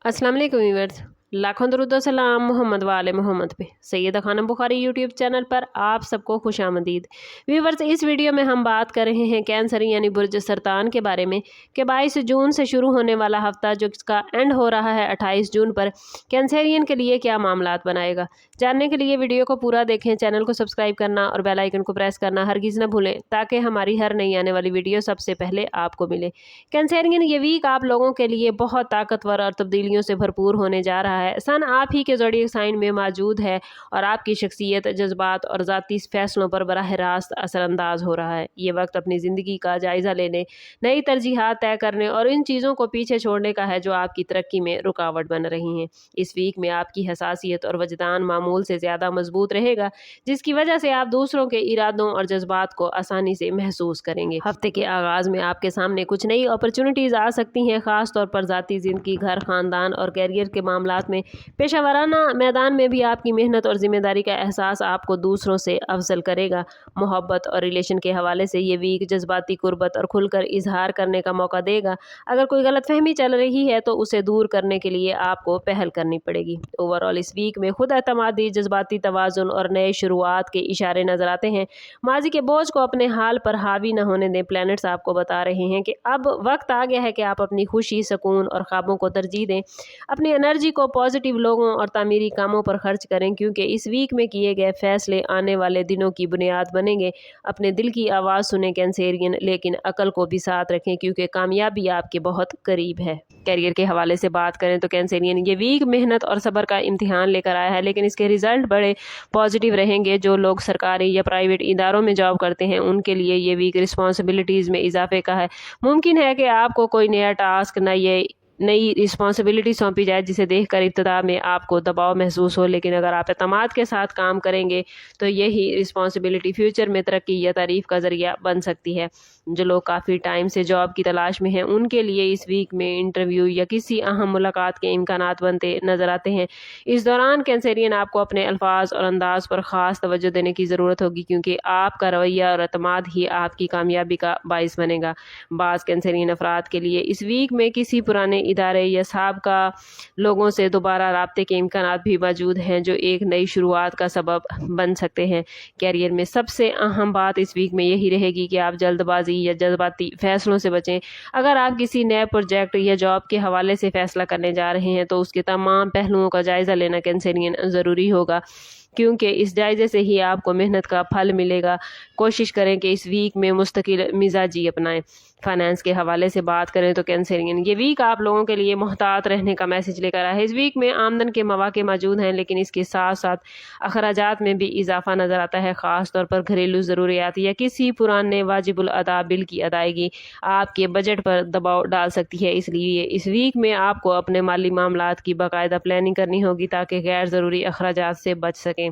अस्सलाम वालेकुम व्यूअर्स, लाखों दरूद व सलाम मोहम्मद वाले मोहम्मद पे। सैयदा खानम बुखारी यूट्यूब चैनल पर आप सबको खुश आमदीद। व्यूअर्स, इस वीडियो में हम बात कर रहे हैं कैंसर यानी बुर्ज सरतान के बारे में कि 22 जून से शुरू होने वाला हफ्ता जो इसका एंड हो रहा है 28 जून पर कैंसरियन के लिए क्या मामलात बनाएगा। जानने के लिए वीडियो को पूरा देखें, चैनल को सब्सक्राइब करना और बेल आइकन को प्रेस करना हरगिज़ न भूलें ताकि हमारी हर नई आने वाली वीडियो सबसे पहले आपको मिले। कैंसरियन ये वीक आप लोगों के लिए बहुत ताकतवर और तब्दीलियों से भरपूर होने जा रहा है। सन आप ही के ज़ोडिएक साइन में मौजूद है और आपकी शख्सियत, जज्बात और ज़ाती फैसलों पर बराह रास्त असरअंदाज हो रहा है। ये वक्त अपनी ज़िंदगी का जायज़ा लेने, नई तरजीहात तय करने और इन चीज़ों को पीछे छोड़ने का है जो आपकी तरक्की में रुकावट बन रही हैं। इस वीक में आपकी हसासियत और वजदान मामूल से ज़्यादा मजबूत रहेगा, जिसकी वजह से आप दूसरों के इरादों और जज्बात को आसानी से महसूस करेंगे। हफ्ते के आगाज़ में आपके सामने कुछ नई अपॉर्चुनिटीज़ आ सकती हैं, ख़ास तौर पर ज़ाती ज़िंदगी, घर, ख़ानदान और कैरियर के मामलात में। पेशावराना मैदान में भी आपकी मेहनत और ज़िम्मेदारी का एहसास आपको दूसरों से अफजल करेगा। मोहब्बत और रिलेशन के हवाले से ये वीक जज्बाती कुर्बत और खुलकर इजहार करने का मौका देगा। अगर कोई गलतफहमी चल रही है तो उसे दूर करने के लिए आपको पहल करनी पड़ेगी। ओवरऑल इस वीक में खुद एतमादी, जज्बाती तवाज़ुन और नए शुरुआत के इशारे नजर आते हैं। माजी के बोझ को अपने हाल पर हावी न होने दें। प्लैनेट्स आपको बता रहे हैं कि अब वक्त आ गया है कि आप अपनी खुशी, सुकून और ख्वाबों को तरजीह दें। अपनी एनर्जी को पॉजिटिव लोगों और तामीरी कामों पर खर्च करें, क्योंकि इस वीक में किए गए फैसले आने वाले दिनों की बुनियाद बनेंगे। अपने दिल की आवाज़ सुने कैंसेरियन, लेकिन अकल को भी साथ रखें क्योंकि कामयाबी आपके बहुत करीब है। कैरियर के हवाले से बात करें तो कैंसेरियन ये वीक मेहनत और सब्र का इम्तिहान लेकर आया है, लेकिन इसके रिजल्ट बड़े पॉजिटिव रहेंगे। जो लोग सरकारी या प्राइवेट इदारों में जॉब करते हैं उनके लिए ये वीक रिस्पॉन्सिबिलिटीज़ में इजाफे का है। मुमकिन है कि आपको कोई नया टास्क, नई रिस्पॉन्सिबिलिटी सौंपी जाए जिसे देखकर इब्तिदा में आपको दबाव महसूस हो, लेकिन अगर आप एतमाद के साथ काम करेंगे तो यही रिस्पॉन्सिबिलिटी फ्यूचर में तरक्की या तारीफ का ज़रिया बन सकती है। जो लोग काफ़ी टाइम से जॉब की तलाश में हैं उनके लिए इस वीक में इंटरव्यू या किसी अहम मुलाकात के इम्कानात बनते नज़र आते हैं। इस दौरान कैंसेरियन आपको अपने अल्फाज और अंदाज पर ख़ास तवज्जो देने की ज़रूरत होगी, क्योंकि आपका रवैया और एतमाद ही आपकी कामयाबी का बाइस बनेगा। बाज़ कैंसेरियन अफराद के लिए इस वीक में किसी पुराने इदारे या साबका लोगों से दोबारा राब्ते के इम्कानात भी मौजूद हैं जो एक नई शुरुआत का सबब बन सकते हैं। कैरियर में सबसे अहम बात इस वीक में यही रहेगी कि आप जल्दबाजी या जज्बाती फैसलों से बचें। अगर आप किसी नए प्रोजेक्ट या जॉब के हवाले से फैसला करने जा रहे हैं तो उसके तमाम पहलुओं का जायज़ा लेना कैंसेरियन ज़रूरी होगा, क्योंकि इस जायजे से ही आपको मेहनत का फल मिलेगा। कोशिश करें कि इस वीक में मुस्तकिल मिजाजी अपनाएं। फाइनेंस के हवाले से बात करें तो कैंसेरियन ये वीक आप लोगों के लिए मोहतात रहने का मैसेज लेकर आया है। इस वीक में आमदन के मौके मौजूद हैं, लेकिन इसके साथ साथ अखराजात में भी इजाफा नज़र आता है। ख़ास तौर पर घरेलू ज़रूरियात या किसी पुराने वाजिबुल अदा बिल की अदायगी आपके बजट पर दबाव डाल सकती है। इसलिए इस वीक में आपको अपने माली मामलात की बाकायदा प्लानिंग करनी होगी ताकि गैर ज़रूरी अखराजात से बच सकें।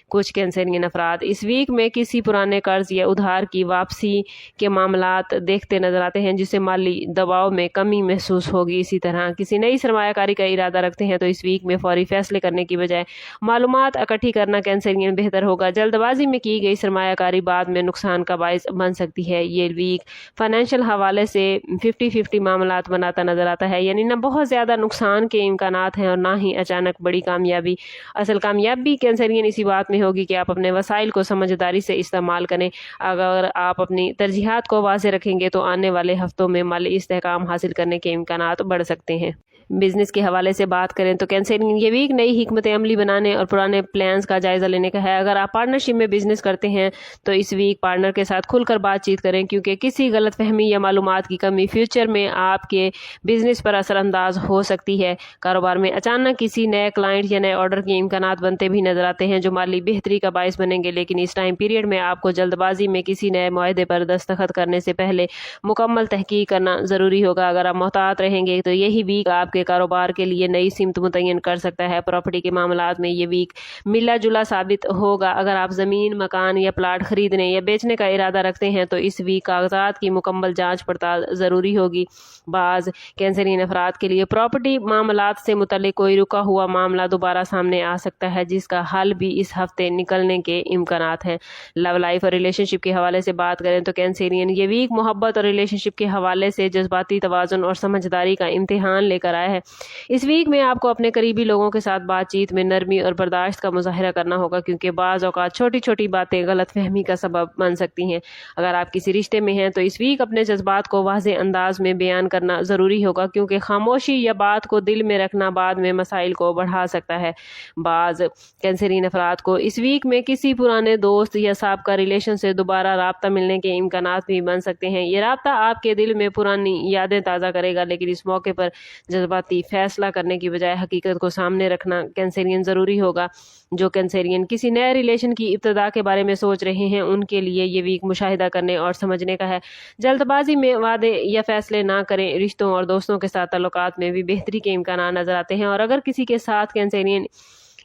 कुछ कैंसेरियन अफराद इस वीक में किसी पुराने कर्ज या उधार की वापसी के मामलात देखते नजर आते हैं, जिससे माली दबाव में कमी महसूस होगी। इसी तरह किसी नई सरमायाकारी का इरादा रखते हैं तो इस वीक में फौरी फैसले करने की बजाय मालूमात इकट्ठी करना कैंसेरियन बेहतर होगा। जल्दबाजी में की गई सरमायाकारी बाद में नुकसान का बायस बन सकती है। ये वीक फाइनेंशियल हवाले से 50-50 मामलात बनाता नजर आता है, यानी न बहुत ज़्यादा नुकसान के इम्कानात हैं और ना ही अचानक बड़ी कामयाबी। असल कामयाबी कैंसेरियन इसी बात में होगी कि आप अपने वसाइल को समझदारी से इस्तेमाल करें। अगर आप अपनी तरजीहात को वाज़ेह रखेंगे तो आने वाले हफ्तों में माली इस्तेहकाम हासिल करने के इम्कानात बढ़ सकते हैं। बिजनेस के हवाले से बात करें तो कैंसेरियन ये वीक नई हिकमत अमली बनाने और पुराने प्लान्स का जायज़ा लेने का है। अगर आप पार्टनरशिप में बिजनेस करते हैं तो इस वीक पार्टनर के साथ खुलकर बातचीत करें, क्योंकि किसी गलतफहमी या मालूमात की कमी फ्यूचर में आपके बिजनेस पर असरअंदाज हो सकती है। कारोबार में अचानक किसी नए क्लाइंट या नए ऑर्डर के इम्कानात बनते भी नजर आते हैं जो माली बेहतरी का बायस बनेंगे, लेकिन इस टाइम पीरियड में आपको जल्दबाजी में किसी नए मुआहदे पर दस्तखत करने से पहले मुकम्मल तहकीक करना ज़रूरी होगा। अगर आप मोहतात रहेंगे तो यही वीक आपके कारोबार के लिए नई सिमत मुतय्यन कर सकता है। प्रॉपर्टी के मामलात में ये वीक मिला जुला साबित होगा। अगर आप ज़मीन, मकान या प्लाट खरीदने या बेचने का इरादा रखते हैं तो इस वीक कागजात की मुकम्मल जांच पड़ताल ज़रूरी होगी। बाज़ कैंसेरियन अफराद के लिए प्रॉपर्टी मामलात से मुतल्लिक कोई रुका हुआ मामला दोबारा सामने आ सकता है, जिसका हल हल भी इस हफ्ते निकलने के इम्कानात हैं। लव लाइफ और रिलेशनशिप के हवाले से बात करें तो कैंसेरियन, ये वीक मोहब्बत और रिलेशनशिप के हवाले से जज्बाती तवाज़ुन और समझदारी का इम्तिहान लेकर आया है। इस वीक में आपको अपने करीबी लोगों के साथ बातचीत में नरमी और बर्दाश्त का मुजाहिरा करना होगा, क्योंकि बाज़ औक़ात छोटी छोटी बातें गलतफहमी का सबब बन सकती हैं। अगर आप किसी रिश्ते में हैं तो इस वीक अपने जज्बात को वाज़ेह अंदाज में बयान करना ज़रूरी होगा, क्योंकि खामोशी या बात को दिल में रखना बाद में मसाइल को बढ़ा सकता है। बाज़ कैंसरियन अफराद को इस वीक में किसी पुराने दोस्त या साबका रिलेशन से दोबारा राब्ता मिलने के इम्कानात भी बन सकते हैं। ये राब्ता आपके दिल में पुरानी यादें ताज़ा करेगा, लेकिन इस मौके पर जज्बाती फैसला करने की बजाय हकीकत को सामने रखना कैंसेरियन ज़रूरी होगा। जो कैंसेरियन किसी नए रिलेशन की इब्तिदा के बारे में सोच रहे हैं, उनके लिए ये वीक मुशाहिदा करने और समझने का है। जल्दबाजी में वादे या फैसले ना करें। रिश्तों और दोस्तों के साथ ताल्लुकात में भी बेहतरी के इम्कान नज़र आते हैं, और अगर किसी के साथ कैंसेरियन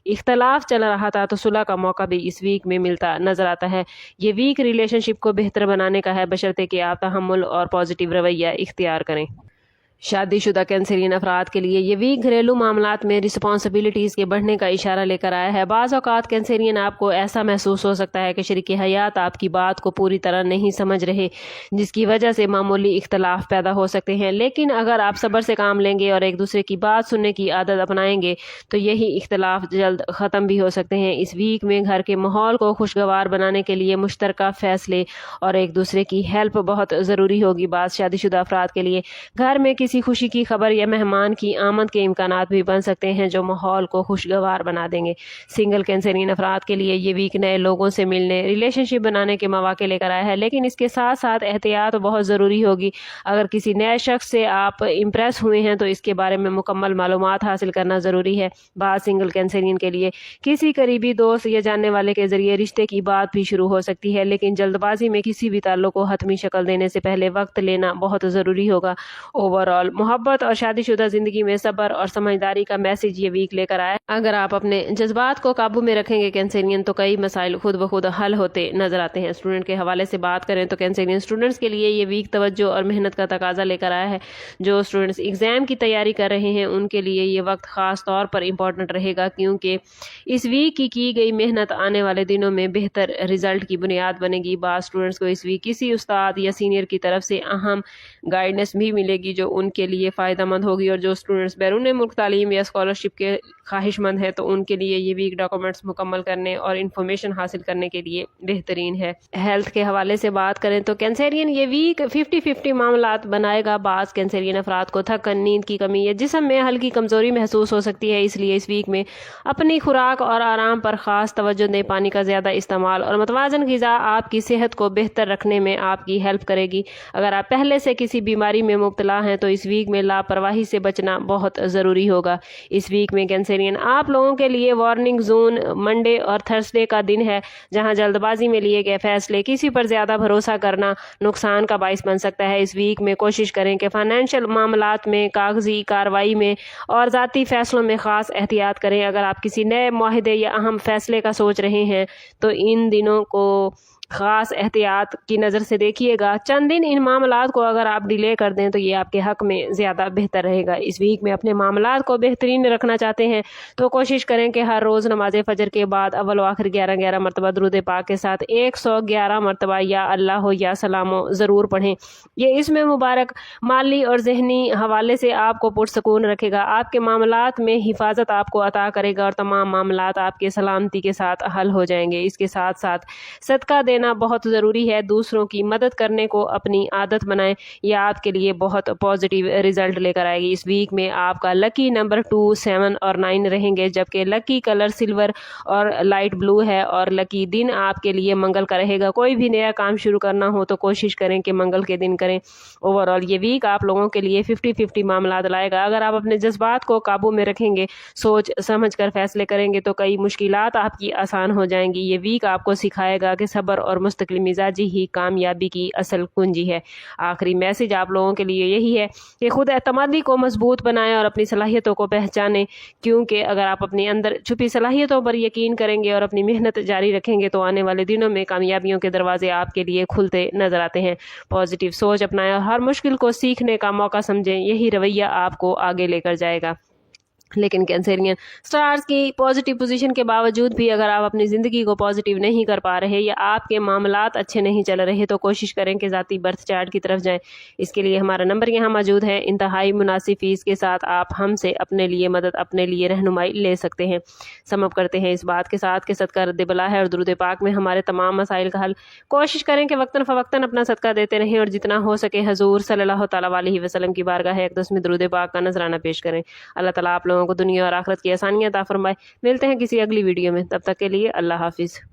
इख्तलाफ चल रहा था तो सुलह का मौका भी इस वीक में मिलता नजर आता है। ये वीक रिलेशनशिप को बेहतर बनाने का है, बशर्ते कि आप तहम्मुल और पॉजिटिव रवैया इख्तियार करें। शादीशुदा कैंसेरियन अफराद के लिए ये वीक घरेलू मामलात में रिस्पॉन्सिबिलिटीज़ के बढ़ने का इशारा लेकर आया है। बाज़ औक़ात कैंसेरियन आपको ऐसा महसूस हो सकता है कि शरीके हयात आपकी बात को पूरी तरह नहीं समझ रहे, जिसकी वजह से मामूली इख्तलाफ पैदा हो सकते हैं। लेकिन अगर आप सब्र से काम लेंगे और एक दूसरे की बात सुनने की आदत अपनाएंगे तो यही इख्तलाफ जल्द ख़त्म भी हो सकते हैं। इस वीक में घर के माहौल को खुशगवार बनाने के लिए मुश्तरका फ़ैसले और एक दूसरे की हेल्प बहुत ज़रूरी होगी। बाज़ शादीशुदा अफराद के लिए घर में किसी खुशी की खबर या मेहमान की आमद के इम्कानात भी बन सकते हैं, जो माहौल को खुशगवार बना देंगे। सिंगल कैंसेरियन अफराद के लिए ये वीक नए लोगों से मिलने, रिलेशनशिप बनाने के मौके लेकर आया है, लेकिन इसके साथ साथ एहतियात बहुत ज़रूरी होगी। अगर किसी नए शख्स से आप इम्प्रेस हुए हैं तो इसके बारे में मुकम्मल मालूमात हासिल करना ज़रूरी है। बाज़ सिंगल कैंसेरियन के लिए किसी करीबी दोस्त या जानने वाले के ज़रिए रिश्ते की बात भी शुरू हो सकती है, लेकिन जल्दबाजी में किसी भी ताल्लुक को हतमी शक्ल देने से पहले वक्त लेना बहुत ज़रूरी होगा। ओवरऑल मोहब्बत और शादीशुदा जिंदगी में सब्र और समझदारी का मैसेज ये वीक लेकर आया। अगर आप अपने जज्बात को काबू में रखेंगे कैंसेरियन, तो कई मसाइल खुद ब खुद हल होते नजर आते हैं। स्टूडेंट के हवाले से बात करें तो कैंसेरियन स्टूडेंट्स के लिए ये वीक तवज्जो और मेहनत का तकाजा लेकर आया है। जो स्टूडेंट्स एग्जाम की तैयारी कर रहे हैं उनके लिए ये वक्त खास तौर पर इम्पोर्टेंट रहेगा, क्योंकि इस वीक की गई मेहनत आने वाले दिनों में बेहतर रिजल्ट की बुनियाद बनेगी। बाज़ स्टूडेंट्स को इस वीक किसी उस्ताद या सीनियर की तरफ से अहम गाइडेंस भी मिलेगी जो उनके लिए फ़ायदेमंद होगी, और जो स्टूडेंट्स बैरून मुल्क तालीम या स्कॉलरशिप के ख्वाहिशमंद हैं तो उनके लिए ये वीक डॉक्यूमेंट्स मुकम्मल करने और इन्फॉर्मेशन हासिल करने के लिए बेहतरीन है। हेल्थ के हवाले से बात करें तो कैंसेरियन ये वीक 50-50 मामलात बनाएगा। बाज़ कैंसेरियन अफराद को थकन, नींद की कमी या जिस्म में हल्की कमज़ोरी महसूस हो सकती है, इसलिए इस वीक में अपनी खुराक और आराम पर ख़ास तवज्जो दें। पानी का ज़्यादा इस्तेमाल और मतवाज़न ग़िज़ा आपकी सेहत को बेहतर रखने में आपकी हेल्प करेगी। अगर आप पहले से किसी बीमारी में मुब्तला हैं तो इस वीक में लापरवाही से बचना बहुत ज़रूरी होगा। इस वीक में कैंसेरियन आप लोगों के लिए वार्निंग जोन मंडे और थर्सडे का दिन है, जहां जल्दबाजी में लिए गए फैसले, किसी पर ज़्यादा भरोसा करना नुकसान का बाइस बन सकता है। इस वीक में कोशिश करें कि फाइनेंशियल मामलात में, कागजी कार्रवाई में और ज़ाती फ़ैसलों में ख़ास एहतियात करें। अगर आप किसी नए मुआहदे या अहम फैसले का सोच रहे हैं तो इन दिनों को ख़ास एहतियात की नज़र से देखिएगा। चंद दिन इन मामलात को अगर आप डिले कर दें तो ये आपके हक़ में ज़्यादा बेहतर रहेगा। इस वीक में अपने मामलात को बेहतरीन रखना चाहते हैं तो कोशिश करें कि हर रोज़ नमाज फ़जर के बाद अव्वल व आखिर 11-11 मरतबा दुरूद पाक के साथ 111 मरतबा या अल्लाह हो या सलामो ज़रूर पढ़ें। ये इसमें मुबारक माली और जहनी हवाले से आपको पुरसकून रखेगा, आपके मामलात में हिफाजत आपको अता करेगा और तमाम मामलात आपके सलामती के साथ हल हो जाएंगे। इसके साथ साथ सदका देना बहुत ज़रूरी है। दूसरों की मदद करने को अपनी आदत बनाएं, यह आपके लिए बहुत पॉजिटिव रिजल्ट लेकर आएगी। इस वीक में आपका लकी नंबर 2, 7 और 9 रहेंगे, जबकि लकी कलर सिल्वर और लाइट ब्लू है, और लकी दिन आपके लिए मंगल का रहेगा। कोई भी नया काम शुरू करना हो तो कोशिश करें कि मंगल के दिन करें। ओवरऑल ये वीक आप लोगों के लिए 50-50 मामलात लाएगा। अगर आप अपने जज्बात को काबू में रखेंगे, सोच समझ कर फैसले करेंगे तो कई मुश्किलात आपकी आसान हो जाएंगी। ये वीक आपको सिखाएगा कि सब्र और मुस्तकिल मिजाजी ही कामयाबी की असल कुंजी है। आखिरी मैसेज आप लोगों के लिए यही है कि खुद एतमादी को मजबूत बनाएं और अपनी सलाहियतों को पहचानें, क्योंकि अगर आप अपने अंदर छुपी सलाहियतों पर यकीन करेंगे और अपनी मेहनत जारी रखेंगे तो आने वाले दिनों में कामयाबियों के दरवाजे आपके लिए खुलते नजर आते हैं। पॉजिटिव सोच अपनाएं और हर मुश्किल को सीखने का मौका समझें, यही रवैया आपको आगे लेकर जाएगा। लेकिन कैंसरियन स्टार्स की पॉजिटिव पोजीशन के बावजूद भी अगर आप अपनी ज़िंदगी को पॉजिटिव नहीं कर पा रहे या आपके मामलात अच्छे नहीं चल रहे तो कोशिश करें कि ज़ाती बर्थ चार्ट की तरफ जाएं। इसके लिए हमारा नंबर यहाँ मौजूद है। इंतहाई मुनासिब फ़ीस के साथ आप हमसे अपने लिए मदद, अपने लिए रहनुमाई ले सकते हैं। समअप करते हैं इस बात के साथ कि सदका रद्द बला है और दुरूद पाक में हमारे तमाम मसाइल का हल। कोशिश करें कि वक्तन फ़वक्तन अपना सदका देते रहें और जितना हो सके हजूर सल्लल्लाहु तआला अलैहि वसल्लम की बारगाह अक़दस में दुरूद पाक का नजराना पेश करें। अल्लाह ताला आप लोगों को दुनिया और आखिरत की आसानियां अता फरमाए। मिलते हैं किसी अगली वीडियो में, तब तक के लिए अल्लाह हाफिज़।